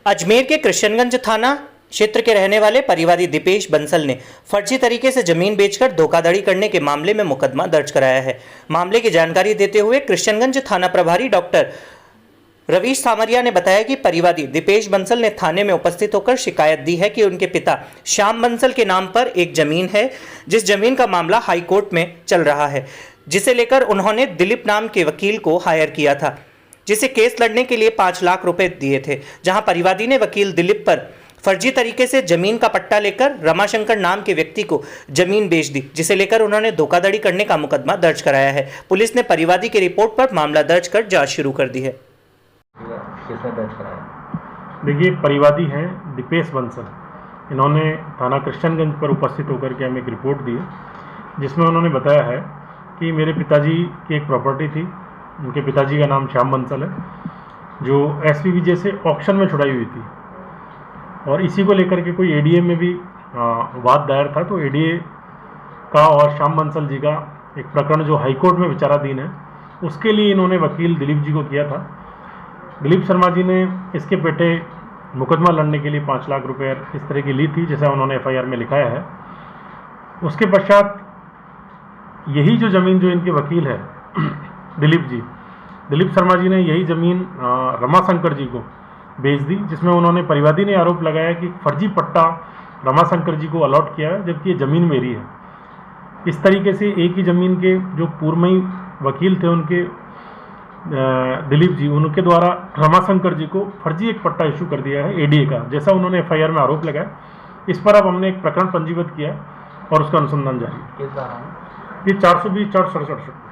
अजमेर के कृष्णगंज थाना क्षेत्र के रहने वाले परिवादी दीपेश बंसल ने फर्जी तरीके से जमीन बेचकर धोखाधड़ी करने के मामले में मुकदमा दर्ज कराया है। मामले की जानकारी देते हुए कृष्णगंज थाना प्रभारी डॉक्टर रवीश सामरिया ने बताया कि परिवादी दीपेश बंसल ने थाने में उपस्थित होकर शिकायत दी है कि उनके पिता श्याम बंसल के नाम पर एक जमीन है, जिस जमीन का मामला हाई कोर्ट में चल रहा है, जिसे लेकर उन्होंने दिलीप नाम के वकील को हायर किया था, जिसे केस लड़ने के लिए 5 लाख रुपए दिए थे। जहां परिवादी ने वकील दिलीप पर फर्जी तरीके से जमीन का पट्टा लेकर रमाशंकर नाम के व्यक्ति को जमीन बेच दी, जिसे लेकर उन्होंने धोखाधड़ी करने का मुकदमा दर्ज कराया है। पुलिस ने परिवादी की रिपोर्ट पर मामला दर्ज कर जांच शुरू कर दी है। किसने दर्ज कराया? देखिए, परिवादी हैं दीपेश बंसल। इन्होंने थाना कृष्णगंज पर उपस्थित होकर के हमें एक रिपोर्ट दी, जिसमें उन्होंने बताया है कि मेरे पिताजी की एक प्रॉपर्टी थी, उनके पिताजी का नाम श्याम बंसल है, जो SPVJ से ऑक्शन में छुड़ाई हुई थी, और इसी को लेकर के कोई ADA में भी वाद दायर था। तो ADA का और श्याम बंसल जी का एक प्रकरण जो हाईकोर्ट में विचाराधीन है, उसके लिए इन्होंने वकील दिलीप जी को किया था। दिलीप शर्मा जी ने इसके पेटे मुकदमा लड़ने के लिए 5 लाख रुपए इस तरह की ली थी, जैसा उन्होंने FIR में लिखाया है। उसके पश्चात यही जो ज़मीन जो इनके वकील है दिलीप शर्मा जी ने यही ज़मीन रमाशंकर जी को बेच दी, जिसमें उन्होंने परिवादी ने आरोप लगाया कि फर्जी पट्टा रमाशंकर जी को अलॉट किया है, जबकि ये ज़मीन मेरी है। इस तरीके से एक ही ज़मीन के जो पूर्वमयी वकील थे उनके दिलीप जी, उनके द्वारा रमाशंकर जी को फर्जी एक पट्टा इशू कर दिया है ADA का, जैसा उन्होंने FIR में आरोप लगाया। इस पर अब हमने एक प्रकरण पंजीबद्ध किया और उसका अनुसंधान जारी है। ये 420 467